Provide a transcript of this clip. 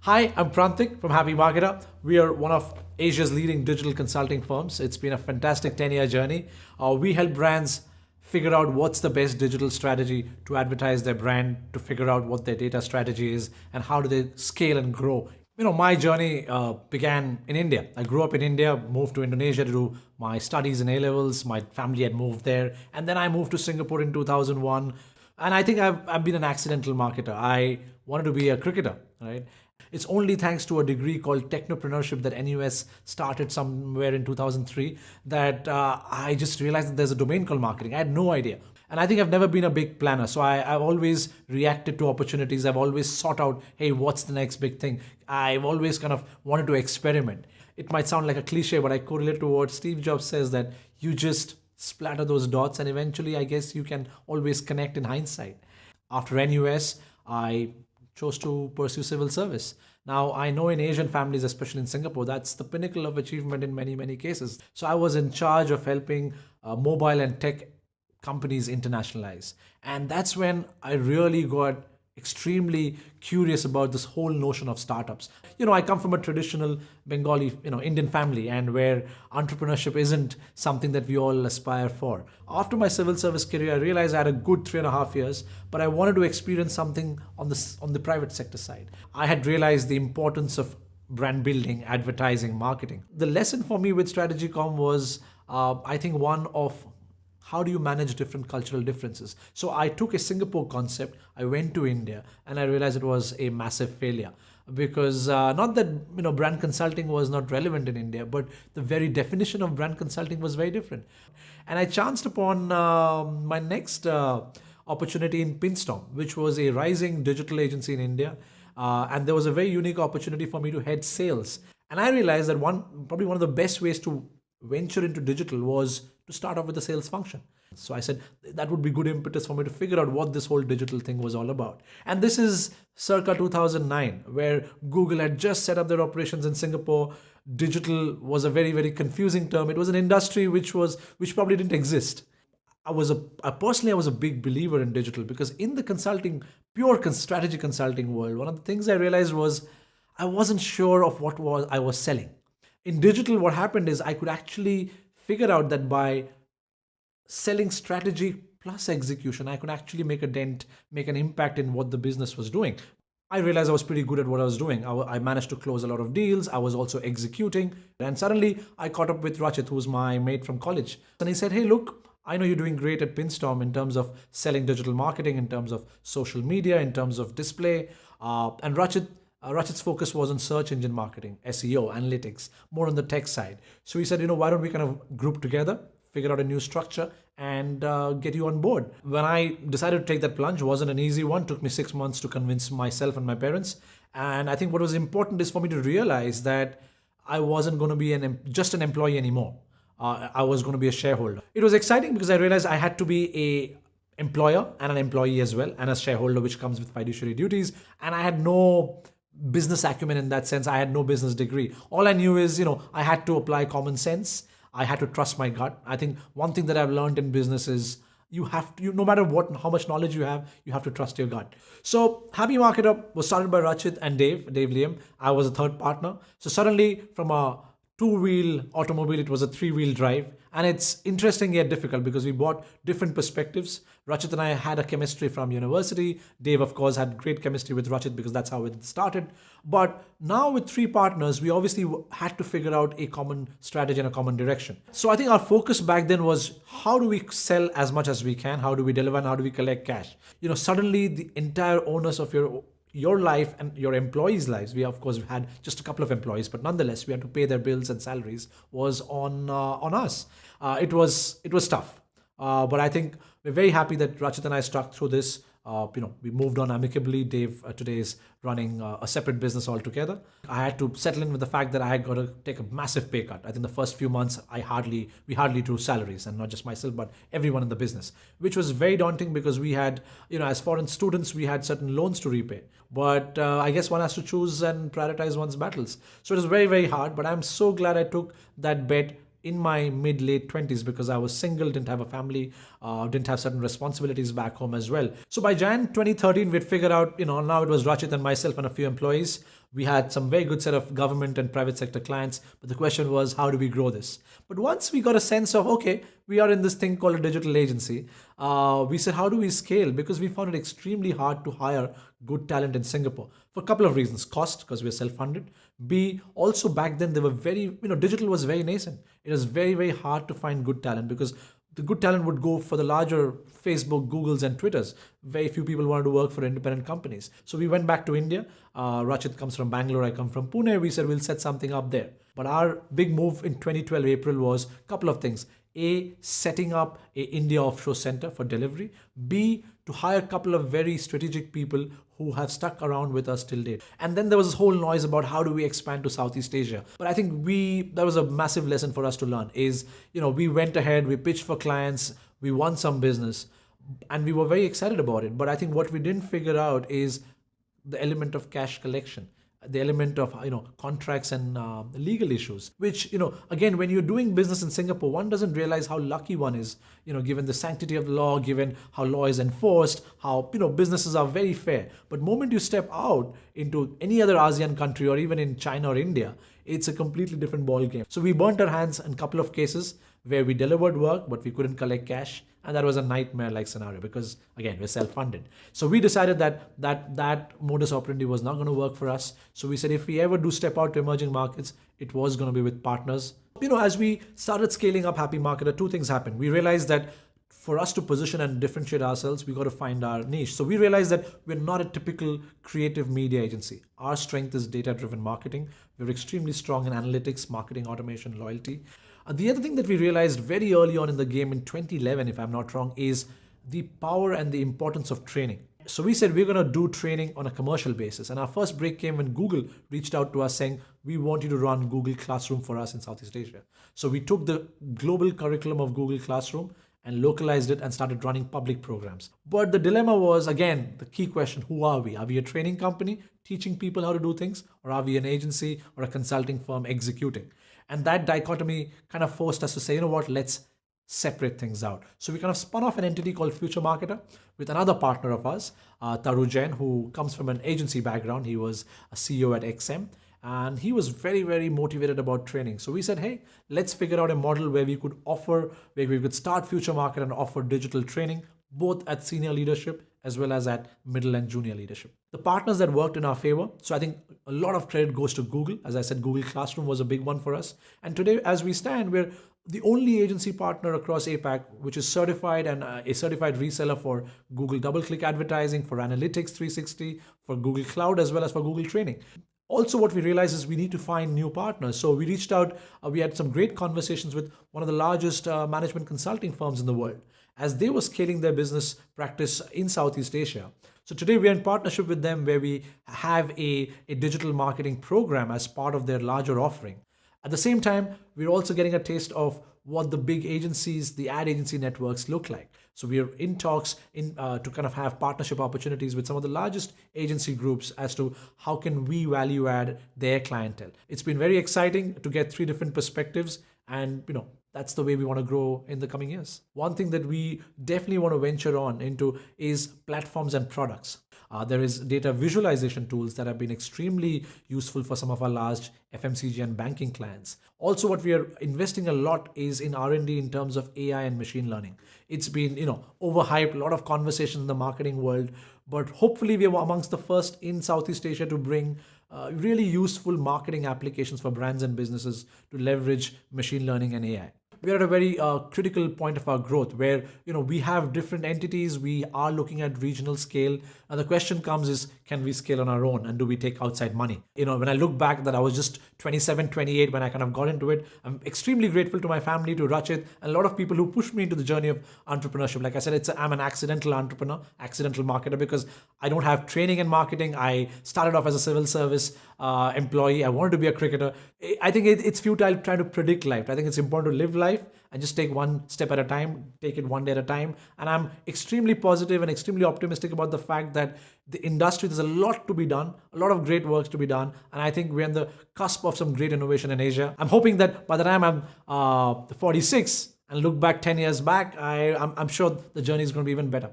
Hi, I'm Prantik from Happy Marketer. We are one of Asia's leading digital consulting firms. It's been a fantastic 10-year journey. We help brands figure out what's the best digital strategy to advertise their brand, to figure out what their data strategy is, and how do they scale and grow. My journey began in India. I grew up in India, moved to Indonesia to do my studies in A levels. My family had moved there, and then I moved to Singapore in 2001. And I think I've been an accidental marketer. I wanted to be a cricketer, right? It's only thanks to a degree called technopreneurship that NUS started somewhere in 2003 that I just realized that there's a domain called marketing. I had no idea. And I think I've never been a big planner. So I've always reacted to opportunities. I've always sought out, hey, what's the next big thing? I've always kind of wanted to experiment. It might sound like a cliche, but I correlate to what Steve Jobs says, that you just splatter those dots and eventually I guess you can always connect in hindsight. After NUS, I chose to pursue civil service. Now, I know in Asian families, especially in Singapore, that's the pinnacle of achievement in many, many cases. So I was in charge of helping mobile and tech companies internationalize. And that's when I really got extremely curious about this whole notion of startups. I come from a traditional Bengali, Indian family, and where entrepreneurship isn't something that we all aspire for. After my civil service career, I realized I had a good 3.5 years, but I wanted to experience something on the private sector side. I had realized the importance of brand building, advertising, marketing. The lesson for me with Strategy Com was, I think, one of how do you manage different cultural differences? So I took a Singapore concept, I went to India, and I realized it was a massive failure. Because not that brand consulting was not relevant in India, but the very definition of brand consulting was very different. And I chanced upon my next opportunity in Pinstorm, which was a rising digital agency in India. And there was a very unique opportunity for me to head sales. And I realized that probably one of the best ways to venture into digital was to start off with the sales function. So I said that would be good impetus for me to figure out what this whole digital thing was all about. And this is circa 2009, where Google had just set up their operations in Singapore. Digital was a very, very confusing term. It was an industry which probably didn't exist. I was a big believer in digital because in the strategy consulting world, one of the things I realized was I wasn't sure of what I was selling. In digital, what happened is I could actually figure out that by selling strategy plus execution, I could actually make a dent, make an impact in what the business was doing. I realized I was pretty good at what I was doing. I managed to close a lot of deals. I was also executing. And suddenly I caught up with Rachit, who was my mate from college. And he said, hey, look, I know you're doing great at Pinstorm in terms of selling digital marketing, in terms of social media, in terms of display. And Rachit's focus was on search engine marketing, SEO, analytics, more on the tech side. So he said, why don't we kind of group together, figure out a new structure and get you on board. When I decided to take that plunge, it wasn't an easy one. It took me 6 months to convince myself and my parents. And I think what was important is for me to realize that I wasn't going to be just an employee anymore. I was going to be a shareholder. It was exciting because I realized I had to be a employer and an employee as well, and a shareholder, which comes with fiduciary duties. And I had no business acumen in that sense. I had no business degree. All I knew is, I had to apply common sense. I had to trust my gut. I think one thing that I've learned in business is you have to, no matter how much knowledge you have to trust your gut. So Happy Marketer was started by Rachit and Dave Liam. I was a third partner. So suddenly from a two-wheel automobile, it was a three-wheel drive. And it's interesting yet difficult because we brought different perspectives. Rachit and I had a chemistry from university. Dave, of course, had great chemistry with Rachit because that's how it started. But now with three partners, we obviously had to figure out a common strategy and a common direction. So I think our focus back then was how do we sell as much as we can? How do we deliver and how do we collect cash? Suddenly the entire onus of your life and your employees' lives, we of course had just a couple of employees, but nonetheless we had to pay their bills and salaries, was on us. It was tough, but I think we're very happy that Rachit and I stuck through this. We moved on amicably. Dave today is running a separate business altogether. I had to settle in with the fact that I had got to take a massive pay cut. I think the first few months we hardly drew salaries, and not just myself, but everyone in the business, which was very daunting because we had, as foreign students, we had certain loans to repay. But I guess one has to choose and prioritize one's battles. So it was very, very hard, but I'm so glad I took that bet in my mid-late 20s because I was single, didn't have a family, didn't have certain responsibilities back home as well. So by Jan 2013, we'd figured out, now it was Rachit and myself and a few employees. We had some very good set of government and private sector clients, but the question was, how do we grow this? But once we got a sense of, okay, we are in this thing called a digital agency, we said, how do we scale? Because we found it extremely hard to hire good talent in Singapore for a couple of reasons. Cost, because we're self-funded. B, also back then, they were very, digital was very nascent. It was very, very hard to find good talent because the good talent would go for the larger Facebook, Googles, and Twitters. Very few people wanted to work for independent companies. So we went back to India. Rachit comes from Bangalore, I come from Pune. We said we'll set something up there. But our big move in 2012 April was a couple of things. A, setting up a India offshore center for delivery. B, to hire a couple of very strategic people who have stuck around with us till date. And then there was this whole noise about how do we expand to Southeast Asia. But I think that was a massive lesson for us to learn is, we went ahead, we pitched for clients, we won some business, and we were very excited about it. But I think what we didn't figure out is the element of cash collection, the element of contracts and legal issues, which again, when you're doing business in Singapore, one doesn't realize how lucky one is, given the sanctity of the law, given how law is enforced, how businesses are very fair. But moment you step out into any other ASEAN country or even in China or India, it's a completely different ball game. So we burnt our hands in a couple of cases where we delivered work but we couldn't collect cash, and that was a nightmare-like scenario because, again, we're self-funded. So we decided that modus operandi was not going to work for us. So we said if we ever do step out to emerging markets, it was going to be with partners. As we started scaling up Happy Marketer, two things happened. We realized that for us to position and differentiate ourselves, we got to find our niche. So we realized that we're not a typical creative media agency. Our strength is data-driven marketing. We're extremely strong in analytics, marketing, automation, loyalty. The other thing that we realized very early on in the game in 2011, if I'm not wrong, is the power and the importance of training. So we said we're going to do training on a commercial basis. And our first break came when Google reached out to us saying, we want you to run Google Classroom for us in Southeast Asia. So we took the global curriculum of Google Classroom and localized it and started running public programs. But the dilemma was, again, the key question, who are we? Are we a training company teaching people how to do things? Or are we an agency or a consulting firm executing? And that dichotomy kind of forced us to say, let's separate things out. So we kind of spun off an entity called Future Marketer with another partner of ours, Taru Jain, who comes from an agency background. He was a CEO at XM. And he was very, very motivated about training. So we said, hey, let's figure out a model where we could start Future Market and offer digital training, both at senior leadership as well as at middle and junior leadership. The partners that worked in our favor, so I think a lot of credit goes to Google. As I said, Google Classroom was a big one for us. And today, as we stand, we're the only agency partner across APAC which is certified and a certified reseller for Google DoubleClick advertising, for Analytics 360, for Google Cloud, as well as for Google Training. Also, what we realized is we need to find new partners. So we reached out, we had some great conversations with one of the largest management consulting firms in the world as they were scaling their business practice in Southeast Asia. So today we are in partnership with them where we have a digital marketing program as part of their larger offering. At the same time, we're also getting a taste of what the big agencies, the ad agency networks look like. So we are in talks to kind of have partnership opportunities with some of the largest agency groups as to how can we value add their clientele. It's been very exciting to get 3 different perspectives, and that's the way we want to grow in the coming years. One thing that we definitely want to venture on into is platforms and products. There is data visualization tools that have been extremely useful for some of our large FMCG and banking clients. Also, what we are investing a lot is in R&D in terms of AI and machine learning. It's been, overhyped, a lot of conversations in the marketing world, but hopefully we are amongst the first in Southeast Asia to bring really useful marketing applications for brands and businesses to leverage machine learning and AI. We're at a very critical point of our growth where, we have different entities. We are looking at regional scale. And the question comes is, can we scale on our own? And do we take outside money? When I look back that I was just 27, 28 when I kind of got into it, I'm extremely grateful to my family, to Rachit, and a lot of people who pushed me into the journey of entrepreneurship. Like I said, I'm an accidental entrepreneur, accidental marketer, because I don't have training in marketing. I started off as a civil service employee. I wanted to be a cricketer. I think it's futile trying to predict life. I think it's important to live life and just take one step at a time, take it one day at a time. And I'm extremely positive and extremely optimistic about the fact that the industry, there's a lot to be done, a lot of great work to be done. And I think we're on the cusp of some great innovation in Asia. I'm hoping that by the time I'm 46 and look back 10 years back, I'm sure the journey is going to be even better.